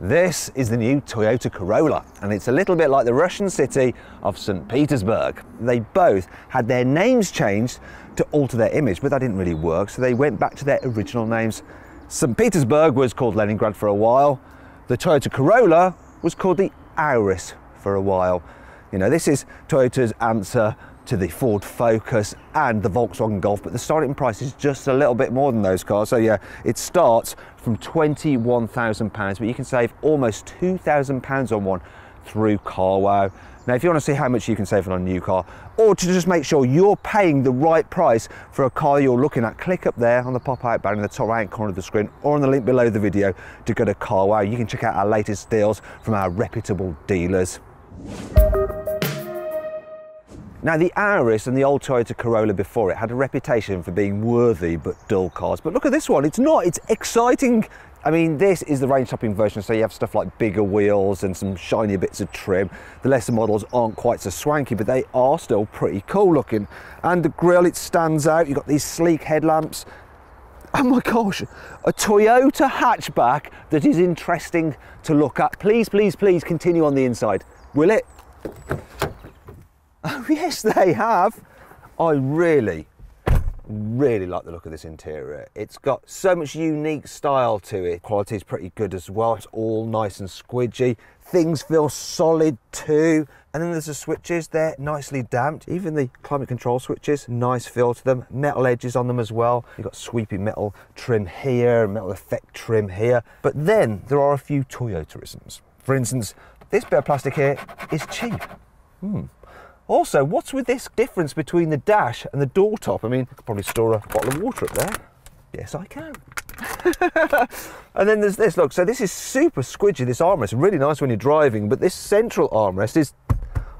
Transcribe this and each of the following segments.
This is the new Toyota Corolla, and it's a little bit like the Russian city of St. Petersburg. They both had their names changed to alter their image, but that didn't really work, so they went back to their original names. St. Petersburg was called Leningrad for a while. The Toyota Corolla was called the Auris for a while. You know, this is Toyota's answer to the Ford Focus and the Volkswagen Golf, but the starting price is just a little bit more than those cars. So yeah, it starts from £21,000, but you can save almost £2,000 on one through CarWow. Now, if you want to see how much you can save on a new car, or to just make sure you're paying the right price for a car you're looking at, click up there on the pop-out banner in the top right corner of the screen, or on the link below the video to go to CarWow. You can check out our latest deals from our reputable dealers. Now, the Auris and the old Toyota Corolla before it had a reputation for being worthy but dull cars, but look at this one, it's not, it's exciting. I mean, this is the range-topping version, so you have stuff like bigger wheels and some shiny bits of trim. The lesser models aren't quite so swanky, but they are still pretty cool looking. And the grille, it stands out. You've got these sleek headlamps. Oh my gosh, a Toyota hatchback that is interesting to look at. Please, please, please continue on the inside. Will it? Oh yes, they have. I really like the look of this interior. It's got so much unique style to it. Quality is pretty good as well. It's all nice and squidgy. Things feel solid too. And then there's the switches, they're nicely damped. Even the climate control switches, nice feel to them. Metal edges on them as well. You've got sweepy metal trim here, metal effect trim here. But then there are a few Toyotaisms. For instance, this bit of plastic here is cheap. Also, what's with this difference between the dash and the door top? I mean, I could probably store a bottle of water up there. Yes, I can. And then there's this, look, so this is super squidgy, this armrest, really nice when you're driving, but this central armrest is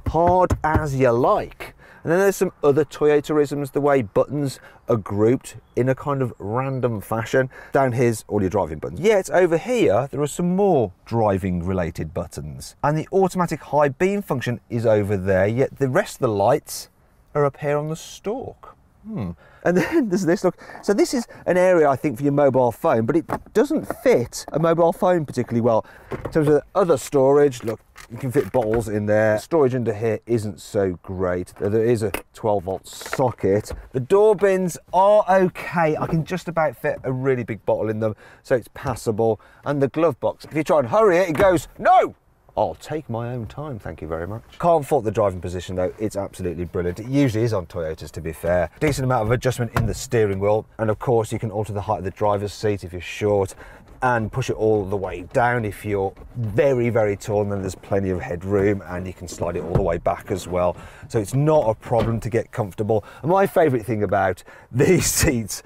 hard as you like. And then there's some other Toyotaisms, the way buttons are grouped in a kind of random fashion. Down here's all your driving buttons. Yet over here, there are some more driving related buttons. And the automatic high beam function is over there, yet the rest of the lights are up here on the stalk. And then there's this, look, so this is an area I think for your mobile phone, but it doesn't fit a mobile phone particularly well. In terms of other storage, look, you can fit bottles in there. Storage under here isn't so great. There is a 12-volt socket. The door bins are okay. I can just about fit a really big bottle in them, so it's passable. And the glove box, if you try and hurry it, it goes, no! I'll take my own time, thank you very much. Can't fault the driving position though, it's absolutely brilliant. It usually is on Toyotas, to be fair. Decent amount of adjustment in the steering wheel, and of course you can alter the height of the driver's seat if you're short, and push it all the way down if you're very, very tall, and then there's plenty of headroom, and you can slide it all the way back as well. So it's not a problem to get comfortable. And my favourite thing about these seats,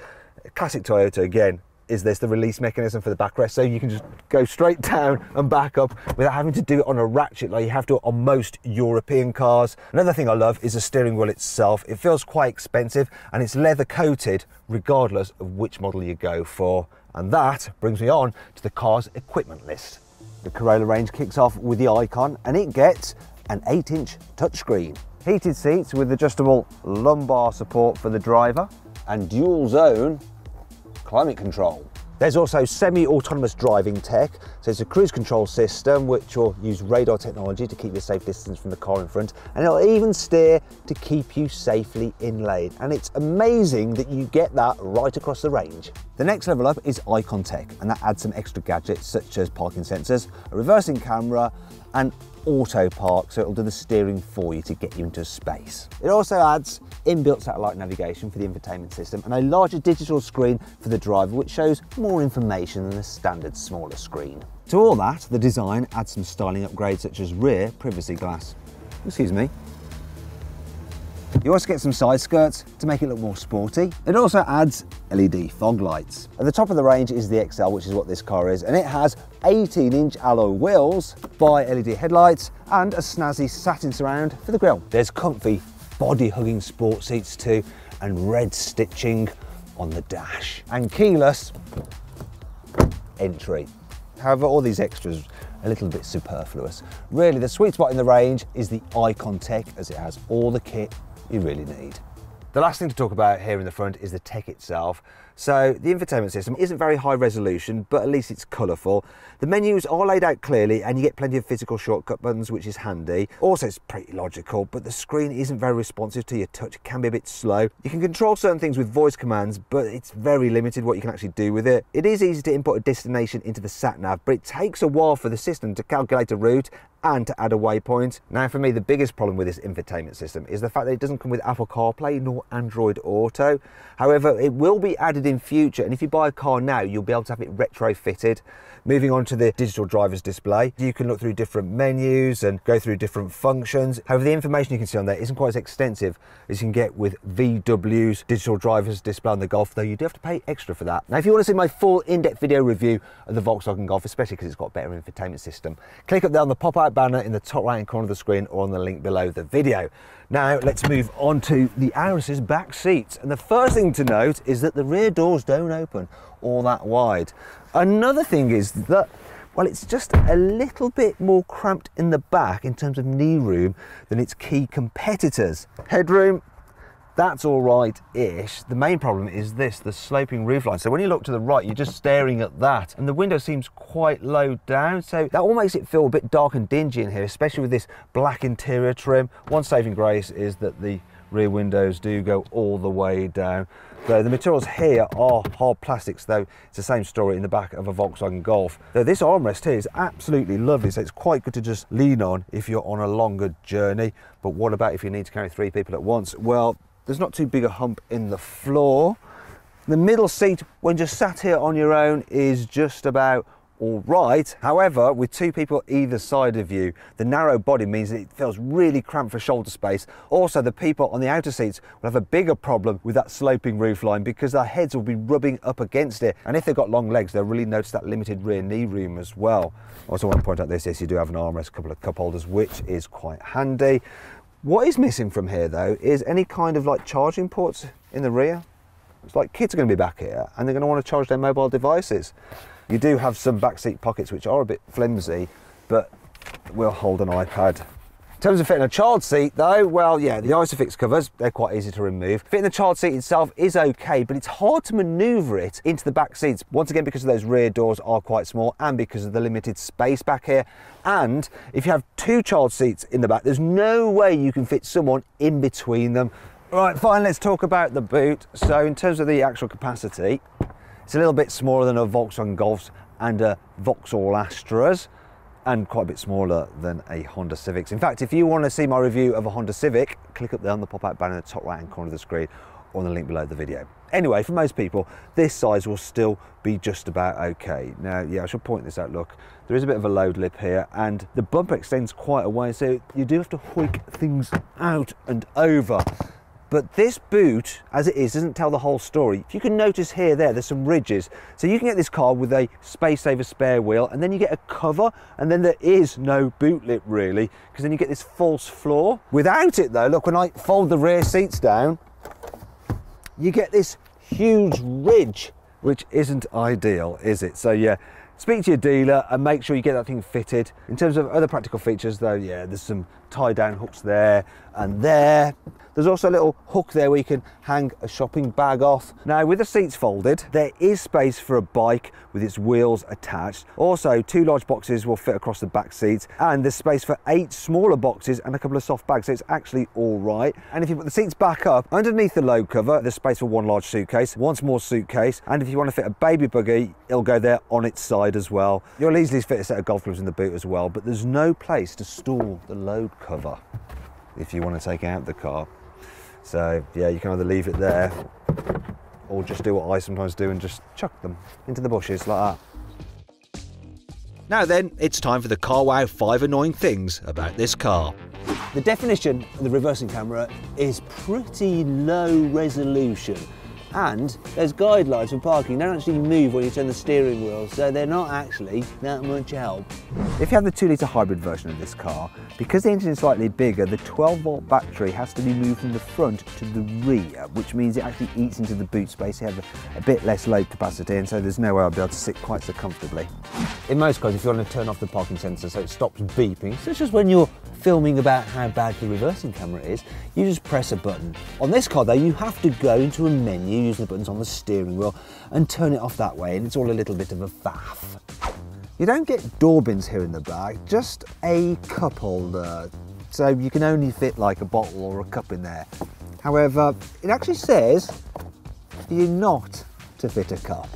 classic Toyota again, is there's the release mechanism for the backrest, so you can just go straight down and back up without having to do it on a ratchet like you have to on most European cars. Another thing I love is the steering wheel itself. It feels quite expensive and it's leather coated regardless of which model you go for. And that brings me on to the car's equipment list. The Corolla range kicks off with the Icon, and it gets an 8-inch touchscreen, heated seats with adjustable lumbar support for the driver, and dual zone climate control. There's also semi-autonomous driving tech, so it's a cruise control system which will use radar technology to keep you a safe distance from the car in front, and it'll even steer to keep you safely in lane. And it's amazing that you get that right across the range. The next level up is Icon tech, and that adds some extra gadgets such as parking sensors, a reversing camera, and auto park, so it'll do the steering for you to get you into space. It also adds inbuilt satellite navigation for the infotainment system and a larger digital screen for the driver, which shows more information than the standard smaller screen. To all that, the design adds some styling upgrades such as rear privacy glass. Excuse me. You also get some side skirts to make it look more sporty. It also adds LED fog lights. At the top of the range is the XL, which is what this car is, and it has 18-inch alloy wheels, bi-LED headlights, and a snazzy satin surround for the grille. There's comfy body-hugging sport seats too, and red stitching on the dash, and keyless entry. However, all these extras are a little bit superfluous. Really, the sweet spot in the range is the Icon tech, as it has all the kit you really need. The last thing to talk about here in the front is the tech itself. So the infotainment system isn't very high resolution, but at least it's colourful. The menus are laid out clearly and you get plenty of physical shortcut buttons, which is handy. Also, it's pretty logical, but the screen isn't very responsive to your touch. It can be a bit slow. You can control certain things with voice commands, but it's very limited what you can actually do with it. It is easy to input a destination into the sat-nav, but it takes a while for the system to calculate a route and to add a waypoint. Now for me, the biggest problem with this infotainment system is the fact that it doesn't come with Apple CarPlay nor Android Auto. However, it will be added in future, and if you buy a car now, you'll be able to have it retrofitted. Moving on to the digital driver's display, you can look through different menus and go through different functions. However, the information you can see on there isn't quite as extensive as you can get with VW's digital driver's display on the Golf, though you do have to pay extra for that. Now, if you want to see my full in-depth video review of the Volkswagen Golf, especially because it's got a better infotainment system, click up there on the pop-out banner in the top right-hand corner of the screen or on the link below the video. Now, let's move on to the Auris's back seats. And the first thing to note is that the rear doors don't open all that wide. Another thing is that, well, it's just a little bit more cramped in the back in terms of knee room than its key competitors. Headroom, that's all right-ish. The main problem is this, the sloping roofline. So when you look to the right, you're just staring at that, and the window seems quite low down, so that all makes it feel a bit dark and dingy in here, especially with this black interior trim. One saving grace is that the rear windows do go all the way down. So the materials here are hard plastics, though it's the same story in the back of a Volkswagen Golf. Though this armrest here is absolutely lovely, so it's quite good to just lean on if you're on a longer journey. But what about if you need to carry 3 people at once? Well, there's not too big a hump in the floor. The middle seat, when just sat here on your own, is just about all right. However, with 2 people either side of you, the narrow body means that it feels really cramped for shoulder space. Also, the people on the outer seats will have a bigger problem with that sloping roofline because their heads will be rubbing up against it. And if they've got long legs, they'll really notice that limited rear knee room as well. Also want to point out this, yes, you do have an armrest, a couple of cup holders, which is quite handy. What is missing from here, though, is any kind of like charging ports in the rear. It's like kids are going to be back here and they're going to want to charge their mobile devices. You do have some backseat pockets which are a bit flimsy, but will hold an iPad. In terms of fitting a child seat, though, well, yeah, the Isofix covers, they're quite easy to remove. Fitting the child seat itself is okay, but it's hard to maneuver it into the back seats. Once again, because those rear doors are quite small and because of the limited space back here. And if you have 2 child seats in the back, there's no way you can fit someone in between them. Right, fine, let's talk about the boot. So in terms of the actual capacity, it's a little bit smaller than a Volkswagen Golfs and a Vauxhall Astras, and quite a bit smaller than a Honda Civic. In fact, if you want to see my review of a Honda Civic, click up there on the pop-out banner in the top right-hand corner of the screen or on the link below the video. Anyway, for most people, this size will still be just about okay. Now, yeah, I should point this out, look, there is a bit of a load lip here and the bumper extends quite a way, so you do have to hoik things out and over. But this boot, as it is, doesn't tell the whole story. If you can notice here, there's some ridges. So you can get this car with a space saver spare wheel, and then you get a cover, and then there is no boot lip really, because then you get this false floor. Without it though, look, when I fold the rear seats down, you get this huge ridge, which isn't ideal, is it? So yeah, speak to your dealer and make sure you get that thing fitted. In terms of other practical features though, yeah, there's some tie down hooks there and there. There's also a little hook there where you can hang a shopping bag off. Now, with the seats folded, there is space for a bike with its wheels attached. Also, 2 large boxes will fit across the back seats, and there's space for 8 smaller boxes and a couple of soft bags, so it's actually all right. And if you put the seats back up, underneath the load cover, there's space for 1 large suitcase, 1 small suitcase, and if you want to fit a baby buggy, it'll go there on its side as well. You'll easily fit a set of golf clubs in the boot as well, but there's no place to store the load cover if you want to take out the car. So yeah, you can either leave it there or just do what I sometimes do and just chuck them into the bushes like that. Now then, it's time for the CarWow 5 annoying things about this car. The definition of the reversing camera is pretty low resolution, and those guidelines for parking don't actually move when you turn the steering wheel, so they're not actually that much help. If you have the 2-litre hybrid version of this car, because the engine is slightly bigger, the 12-volt battery has to be moved from the front to the rear, which means it actually eats into the boot space. You have a bit less load capacity, and so there's no way I'll be able to sit quite so comfortably. In most cars, if you want to turn off the parking sensor so it stops beeping, such as when you're filming about how bad the reversing camera is, you just press a button. On this car though, you have to go into a menu using the buttons on the steering wheel and turn it off that way, and it's all a little bit of a faff. You don't get door bins here in the back, just a cup holder. So you can only fit like a bottle or a cup in there. However, it actually says for you not to fit a cup.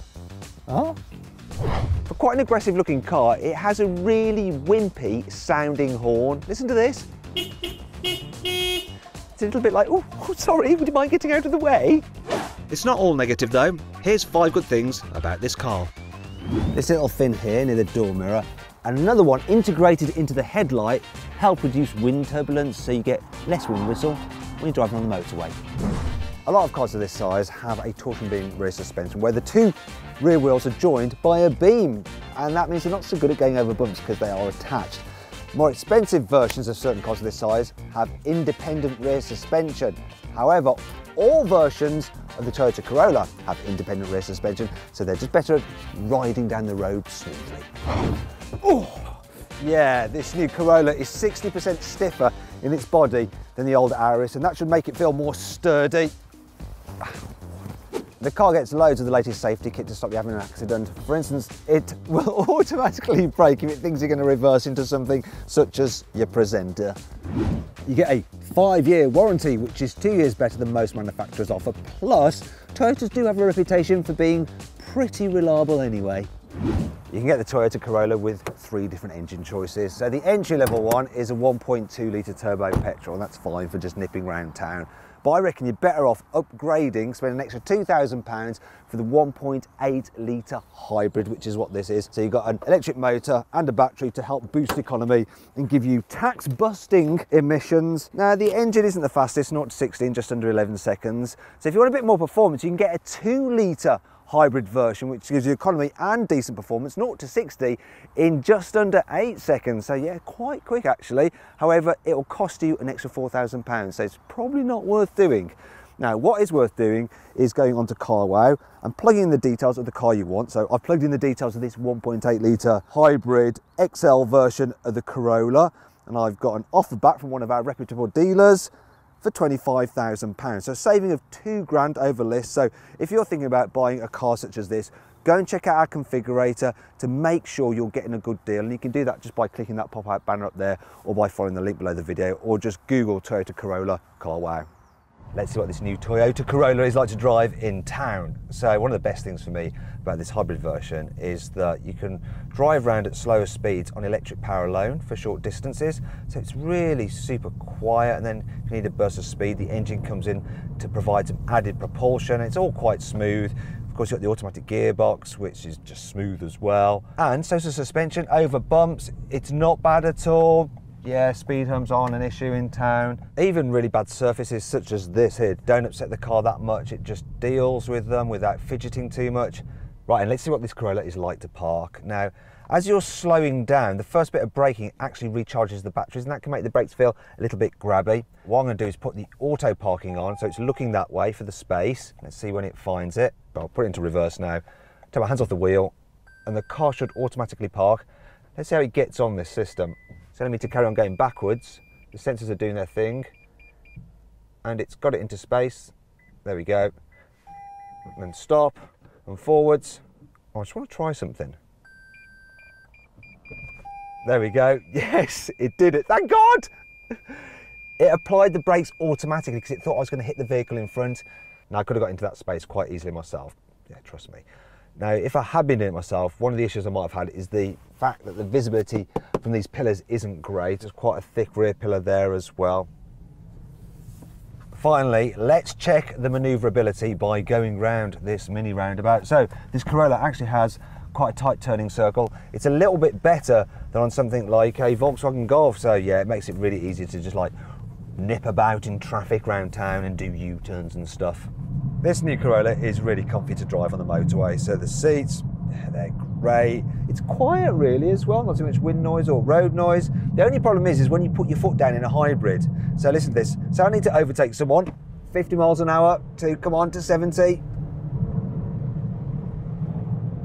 Oh? For quite an aggressive looking car, it has a really wimpy sounding horn. Listen to this. It's a little bit like, oh, sorry, would you mind getting out of the way? It's not all negative though. Here's 5 good things about this car. This little fin here near the door mirror, and another one integrated into the headlight, help reduce wind turbulence so you get less wind whistle when you're driving on the motorway. A lot of cars of this size have a torsion beam rear suspension where the 2 rear wheels are joined by a beam, and that means they're not so good at going over bumps because they are attached. More expensive versions of certain cars of this size have independent rear suspension. However, all versions of the Toyota Corolla have independent rear suspension, so they're just better at riding down the road smoothly. Oh, yeah, this new Corolla is 60% stiffer in its body than the old Auris, and that should make it feel more sturdy. The car gets loads of the latest safety kit to stop you having an accident. For instance, it will automatically brake if it thinks you're going to reverse into something such as your presenter. You get a 5-year warranty, which is 2 years better than most manufacturers offer. Plus, Toyotas do have a reputation for being pretty reliable anyway. You can get the Toyota Corolla with 3 different engine choices. So the entry level one is a 1.2 litre turbo petrol, and that's fine for just nipping around town. But I reckon you're better off upgrading, spending an extra £2,000 for the 1.8 litre hybrid, which is what this is. So you've got an electric motor and a battery to help boost economy and give you tax-busting emissions. Now, the engine isn't the fastest, 0 to 60 in just under 11 seconds. So if you want a bit more performance, you can get a 2 litre hybrid version, which gives you economy and decent performance, 0 to 60 in just under 8 seconds. So yeah, quite quick actually. However, it'll cost you an extra £4,000, so it's probably not worth doing. Now, what is worth doing is going onto CarWow and plugging in the details of the car you want. So I've plugged in the details of this 1.8 litre hybrid XL version of the Corolla, and I've got an offer back from one of our reputable dealers for £25,000, so a saving of £2,000 over list. So if you're thinking about buying a car such as this, go and check out our configurator to make sure you're getting a good deal, and you can do that just by clicking that pop-out banner up there, or by following the link below the video, or just Google Toyota Corolla CarWow. Let's see what this new Toyota Corolla is like to drive in town. So one of the best things for me about this hybrid version is that you can drive around at slower speeds on electric power alone for short distances. So it's really super quiet, and then if you need a burst of speed, the engine comes in to provide some added propulsion. It's all quite smooth. Of course, you've got the automatic gearbox, which is just smooth as well. And so the suspension over bumps, it's not bad at all. Yeah, speed humps aren't an issue in town. Even really bad surfaces such as this here don't upset the car that much. It just deals with them without fidgeting too much. Right, and let's see what this Corolla is like to park. Now, as you're slowing down, the first bit of braking actually recharges the batteries, and that can make the brakes feel a little bit grabby. What I'm going to do is put the auto parking on, so it's looking that way for the space. Let's see when it finds it. I'll put it into reverse now. Take my hands off the wheel, and the car should automatically park. Let's see how it gets on this system. It's telling me to carry on going backwards. The sensors are doing their thing, and it's got it into space. There we go. And then stop and forwards. Oh, I just want to try something. There we go. Yes, it did it. Thank God! It applied the brakes automatically because it thought I was going to hit the vehicle in front. Now, I could have got into that space quite easily myself. Yeah, trust me. Now, if I had been doing it myself, one of the issues I might have had is the fact that the visibility from these pillars isn't great. There's quite a thick rear pillar there as well. Finally, let's check the manoeuvrability by going round this mini roundabout. So this Corolla actually has quite a tight turning circle. It's a little bit better than on something like a Volkswagen Golf. So yeah, it makes it really easy to just like nip about in traffic around town and do U-turns and stuff. This new Corolla is really comfy to drive on the motorway. So the seats, they're great. It's quiet really as well, not too much wind noise or road noise. The only problem is when you put your foot down in a hybrid. So listen to this. So I need to overtake someone, 50 miles an hour to come on to 70.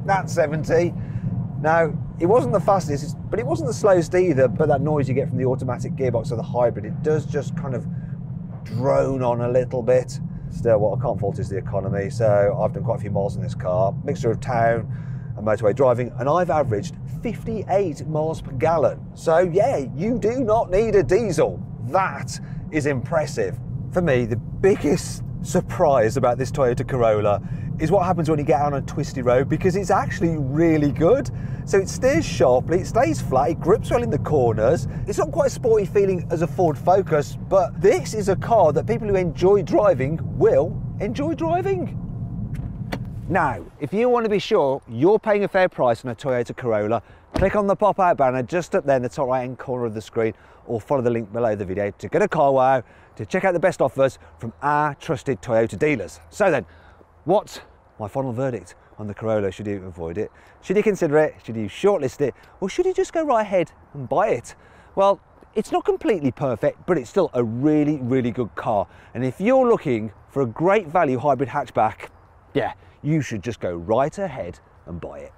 That's 70. Now, It wasn't the fastest, but it wasn't the slowest either, but that noise you get from the automatic gearbox of the hybrid, it does just kind of drone on a little bit. Still, what I can't fault is the economy, so I've done quite a few miles in this car, mixture of town and motorway driving, and I've averaged 58 miles per gallon. So yeah, you do not need a diesel. That is impressive. For me, the biggest surprise about this Toyota Corolla is what happens when you get out on a twisty road, because it's actually really good. So it steers sharply, it stays flat, it grips well in the corners. It's not quite a sporty feeling as a Ford Focus, but this is a car that people who enjoy driving will enjoy driving. Now, if you want to be sure you're paying a fair price on a Toyota Corolla, click on the pop-out banner just up there in the top right-hand corner of the screen, or follow the link below the video to get a CarWow, to check out the best offers from our trusted Toyota dealers. So then, what's my final verdict on the Corolla? Should you avoid it? Should you consider it? Should you shortlist it? Or should you just go right ahead and buy it? Well, it's not completely perfect, but it's still a really, really good car. And if you're looking for a great value hybrid hatchback, yeah, you should just go right ahead and buy it.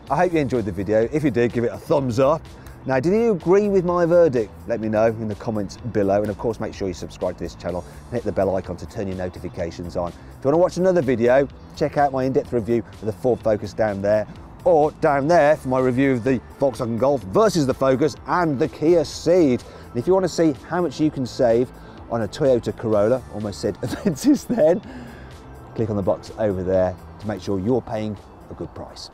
I hope you enjoyed the video. If you did, give it a thumbs up. Now, did you agree with my verdict? Let me know in the comments below, and of course make sure you subscribe to this channel and hit the bell icon to turn your notifications on. If you want to watch another video, check out my in-depth review of the Ford Focus down there, or down there for my review of the Volkswagen Golf versus the Focus and the Kia Ceed. And if you want to see how much you can save on a Toyota Corolla, almost said Aventus then, click on the box over there to make sure you're paying a good price.